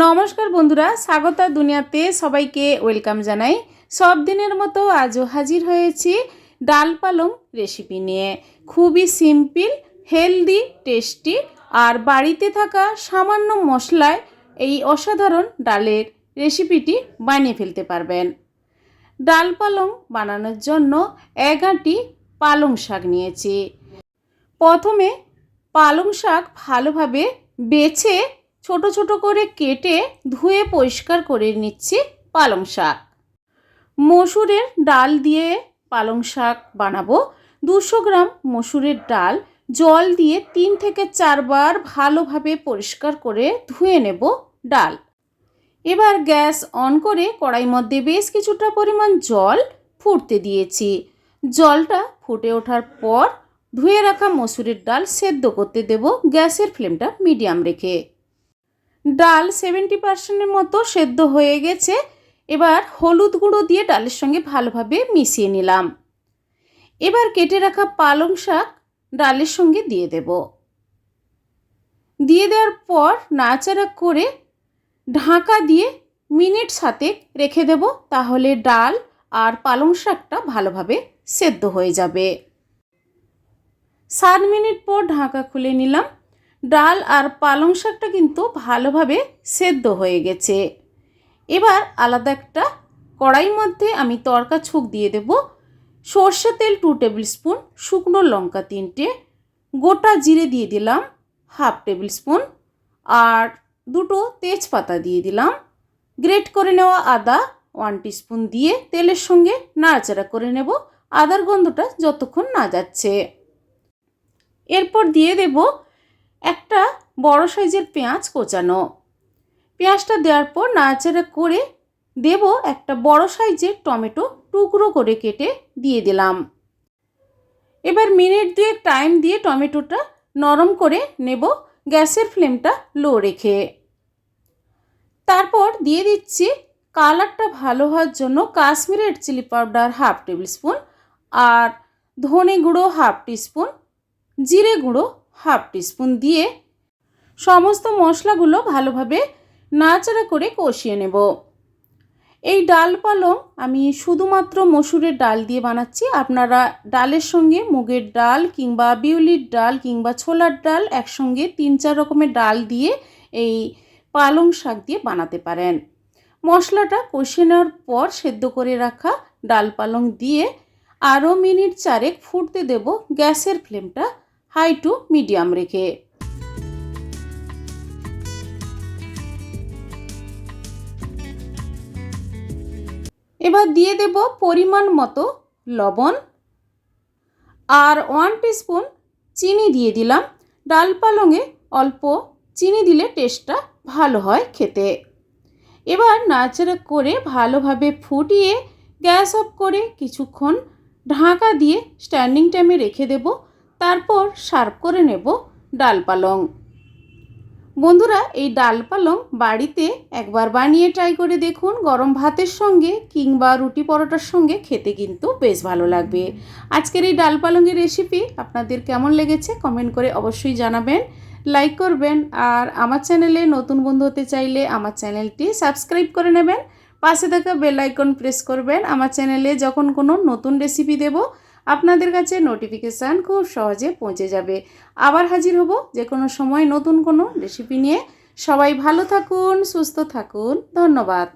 নমস্কার বন্ধুরা, স্বাগতা দুনিয়াতে সবাইকে ওয়েলকাম জানাই। সব দিনের মতো আজও হাজির হয়েছি ডাল পালং রেসিপি নিয়ে। খুবই সিম্পল, হেলদি, টেস্টি আর বাড়িতে থাকা সামান্য মশলায় এই অসাধারণ ডালের রেসিপিটি বানিয়ে ফেলতে পারবেন। ডাল পালং বানানোর জন্য 1 আঁটি পালং শাক নিয়েছি। প্রথমে পালং শাক ভালোভাবে বেছে ছোট ছোট করে কেটে ধুয়ে পরিষ্কার করে নিচ্ছি। পালং শাক মসুরের ডাল দিয়ে পালং শাক বানাবো। 200 গ্রাম মসুরের ডাল জল দিয়ে 3 থেকে 4 বার ভালোভাবে পরিষ্কার করে ধুয়ে নেব ডাল। এবার গ্যাস অন করে কড়াই মধ্যে বেশ কিছুটা পরিমাণ জল ফুটতে দিয়েছি। জলটা ফুটে ওঠার পর ধুয়ে রাখা মসুরের ডাল সেদ্ধ করতে দেব গ্যাসের ফ্লেমটা মিডিয়াম রেখে। ডাল 70% মতো সেদ্ধ হয়ে গেছে। এবার হলুদ গুঁড়ো দিয়ে ডালের সঙ্গে ভালোভাবে মিশিয়ে নিলাম। এবার কেটে রাখা পালং শাক ডালের সঙ্গে দিয়ে দেব। দিয়ে দেওয়ার পর নাড়াচাড়া করে ঢাকা দিয়ে মিনিট 7 রেখে দেব, তাহলে ডাল আর পালং শাকটা ভালোভাবে সেদ্ধ হয়ে যাবে। 7 মিনিট পর ঢাকা খুলে নিলাম। ডাল আর পালং শাকটা কিন্তু ভালোভাবে সেদ্ধ হয়ে গেছে। এবার আলাদা একটা কড়াই মধ্যে আমি তড়কা ছুঁক দিয়ে দেব। সর্ষে তেল 2 টেবিল স্পুন, শুকনো লঙ্কা 3টে, গোটা জিরে দিয়ে দিলাম 1/2 টেবিল স্পুন, আর 2টো তেজপাতা দিয়ে দিলাম। গ্রেট করে নেওয়া আদা 1 টিস্পুন দিয়ে তেলের সঙ্গে নাড়াচাড়া করে নেব আদার গন্ধটা যতক্ষণ না যাচ্ছে। এরপর দিয়ে দেব একটা বড় সাইজের পেঁয়াজ কোচানো। পেঁয়াজটা দেওয়ার পর নাড়াচাড়া করে দেব একটা বড় সাইজের টমেটো টুকরো করে কেটে দিয়ে দিলাম। এবার মিনিট 2 টাইম দিয়ে টমেটোটা নরম করে নেব গ্যাসের ফ্লেমটা লো রেখে। তারপর দিয়ে দিচ্ছি কালারটা ভালো হওয়ার জন্য Kashmiri red chilli powder 1/2 tablespoon, আর ধনে গুঁড়ো 1/2 টিস্পুন, জিরে গুঁড়ো 1/2 টিস্পুন দিয়ে সমস্ত মশলাগুলো ভালোভাবে নাড়াচাড়া করে কষিয়ে নেব। এই ডাল পালং আমি শুধুমাত্র মসুরের ডাল দিয়ে বানাচ্ছি। আপনারা ডালের সঙ্গে মুগের ডাল কিংবা বিউলির ডাল কিংবা ছোলার ডাল একসঙ্গে 3-4 রকমের ডাল দিয়ে এই পালং শাক দিয়ে বানাতে পারেন। মশলাটা কষিয়ে নেওয়ার পর সেদ্ধ করে রাখা ডাল পালং দিয়ে আরও মিনিট 4 ফুটতে দেব গ্যাসের ফ্লেমটা হাই টু মিডিয়াম রেখে। এবার দিয়ে দেব পরিমাণ মতো লবণ আর 1 টিস্পুন চিনি দিয়ে দিলাম। ডাল পালংয়ে অল্প চিনি দিলে টেস্টটা ভালো হয় খেতে। এবার নাড়াচাড়া করে ভালোভাবে ফুটিয়ে গ্যাস অফ করে কিছুক্ষণ ঢাকা দিয়ে স্ট্যান্ডিং টাইমে রেখে দেব। তারপর সার্ভ করে নেব ডাল পালং। বন্ধুরা, এই ডাল পালং বাড়িতে একবার বানিয়ে ট্রাই করে দেখুন। গরম ভাতের সঙ্গে কিংবা রুটি পরোটার সঙ্গে খেতে কিন্তু বেশ ভালো লাগবে। আজকের এই ডাল পালংয়ের রেসিপি আপনাদের কেমন লেগেছে কমেন্ট করে অবশ্যই জানাবেন, লাইক করবেন, আর আমার চ্যানেলে নতুন বন্ধু হতে চাইলে আমার চ্যানেলটি সাবস্ক্রাইব করে নেবেন। পাশে থাকা বেল আইকন প্রেস করবেন। আমার চ্যানেলে যখন কোনো নতুন রেসিপি দেব আপনাদের কাছে নোটিফিকেশান খুব সহজে পৌঁছে যাবে। আবার হাজির হব যে কোনো সময় নতুন কোনো রেসিপি নিয়ে। সবাই ভালো থাকুন, সুস্থ থাকুন। ধন্যবাদ।